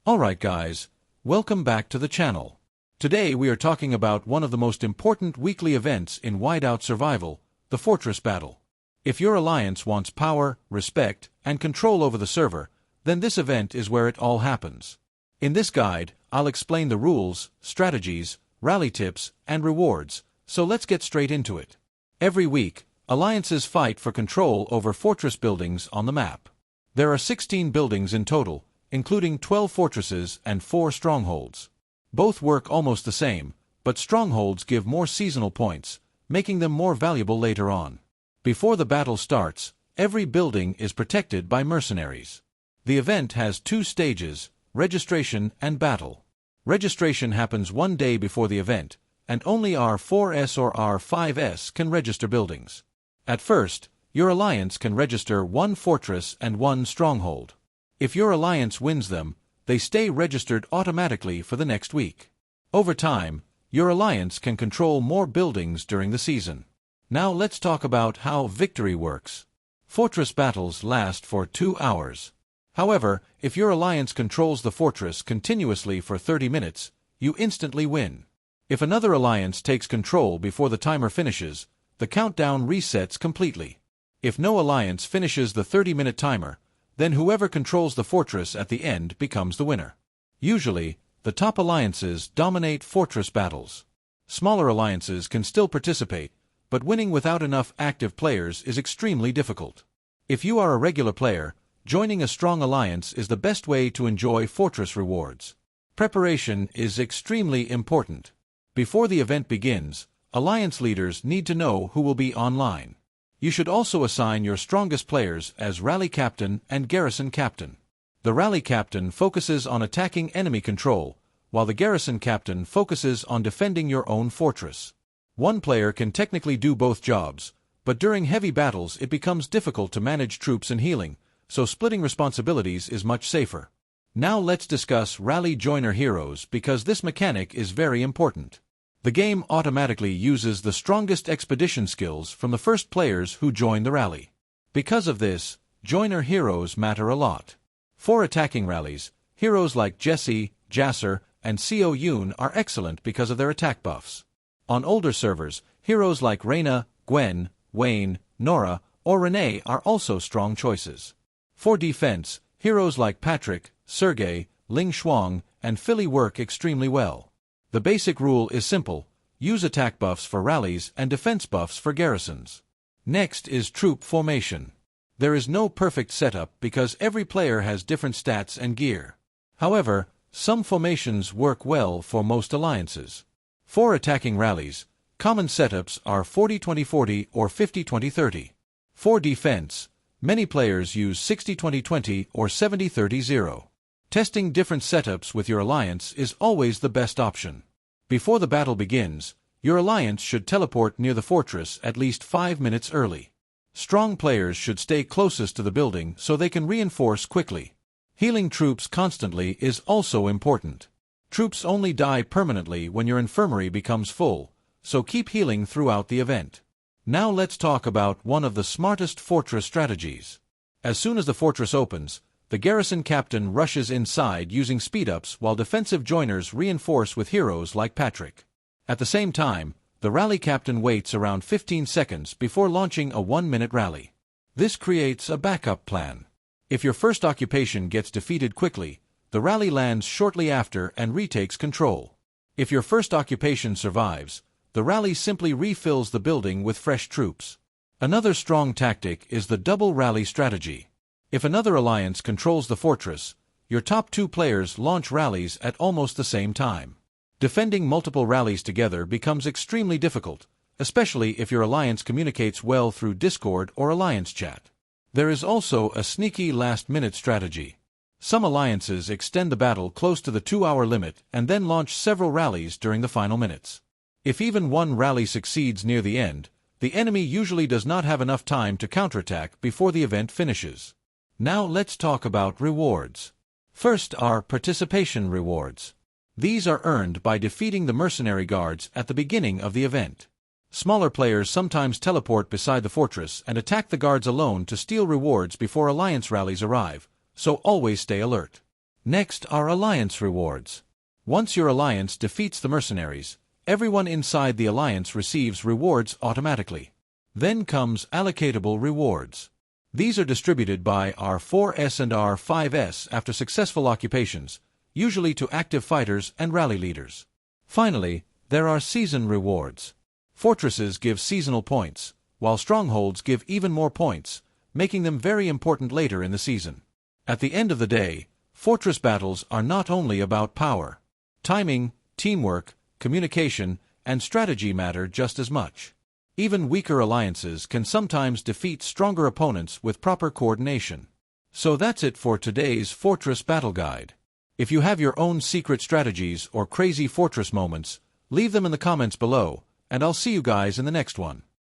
Alright guys, welcome back to the channel. Today we are talking about one of the most important weekly events in Whiteout survival, the Fortress Battle. If your alliance wants power, respect, and control over the server, then this event is where it all happens. In this guide, I'll explain the rules, strategies, rally tips, and rewards, so let's get straight into it. Every week, alliances fight for control over fortress buildings on the map. There are 16 buildings in total, including 12 fortresses and 4 strongholds. Both work almost the same, but strongholds give more seasonal points, making them more valuable later on. Before the battle starts, every building is protected by mercenaries. The event has 2 stages, registration and battle. Registration happens one day before the event, and only R4S or R5S can register buildings. At first, your alliance can register 1 fortress and 1 stronghold. If your alliance wins them, they stay registered automatically for the next week. Over time, your alliance can control more buildings during the season. Now let's talk about how victory works. Fortress battles last for 2 hours. However, if your alliance controls the fortress continuously for 30 minutes, you instantly win. If another alliance takes control before the timer finishes, the countdown resets completely. If no alliance finishes the 30-minute timer, then whoever controls the fortress at the end becomes the winner. Usually, the top alliances dominate fortress battles. Smaller alliances can still participate, but winning without enough active players is extremely difficult. If you are a regular player, joining a strong alliance is the best way to enjoy fortress rewards. Preparation is extremely important. Before the event begins, alliance leaders need to know who will be online. You should also assign your strongest players as Rally Captain and Garrison Captain. The Rally Captain focuses on attacking enemy control, while the Garrison Captain focuses on defending your own fortress. One player can technically do both jobs, but during heavy battles it becomes difficult to manage troops and healing, so splitting responsibilities is much safer. Now let's discuss Rally Joiner Heroes because this mechanic is very important. The game automatically uses the strongest expedition skills from the first players who join the rally. Because of this, joiner heroes matter a lot. For attacking rallies, heroes like Jesse, Jasser, and Co Yoon are excellent because of their attack buffs. On older servers, heroes like Reyna, Gwen, Wayne, Nora, or Renee are also strong choices. For defense, heroes like Patrick, Sergey, Ling Shuang, and Philly work extremely well. The basic rule is simple: use attack buffs for rallies and defense buffs for garrisons. Next is troop formation. There is no perfect setup because every player has different stats and gear. However, some formations work well for most alliances. For attacking rallies, common setups are 40-20-40 or 50-20-30. For defense, many players use 60-20-20 or 70-30-0. Testing different setups with your alliance is always the best option. Before the battle begins, your alliance should teleport near the fortress at least 5 minutes early. Strong players should stay closest to the building so they can reinforce quickly. Healing troops constantly is also important. Troops only die permanently when your infirmary becomes full, so keep healing throughout the event. Now let's talk about one of the smartest fortress strategies. As soon as the fortress opens, the Garrison Captain rushes inside using speed-ups while defensive joiners reinforce with heroes like Patrick. At the same time, the Rally Captain waits around 15 seconds before launching a 1-minute rally. This creates a backup plan. If your first occupation gets defeated quickly, the rally lands shortly after and retakes control. If your first occupation survives, the rally simply refills the building with fresh troops. Another strong tactic is the double rally strategy. If another alliance controls the fortress, your top 2 players launch rallies at almost the same time. Defending multiple rallies together becomes extremely difficult, especially if your alliance communicates well through Discord or alliance chat. There is also a sneaky last-minute strategy. Some alliances extend the battle close to the 2-hour limit and then launch several rallies during the final minutes. If even one rally succeeds near the end, the enemy usually does not have enough time to counterattack before the event finishes. Now let's talk about rewards. First are participation rewards. These are earned by defeating the mercenary guards at the beginning of the event. Smaller players sometimes teleport beside the fortress and attack the guards alone to steal rewards before alliance rallies arrive, so always stay alert. Next are alliance rewards. Once your alliance defeats the mercenaries, everyone inside the alliance receives rewards automatically. Then comes allocatable rewards. These are distributed by R4S and R5S after successful occupations, usually to active fighters and rally leaders. Finally, there are season rewards. Fortresses give seasonal points, while strongholds give even more points, making them very important later in the season. At the end of the day, fortress battles are not only about power. Timing, teamwork, communication, and strategy matter just as much. Even weaker alliances can sometimes defeat stronger opponents with proper coordination. So that's it for today's Fortress Battle Guide. If you have your own secret strategies or crazy fortress moments, leave them in the comments below, and I'll see you guys in the next one.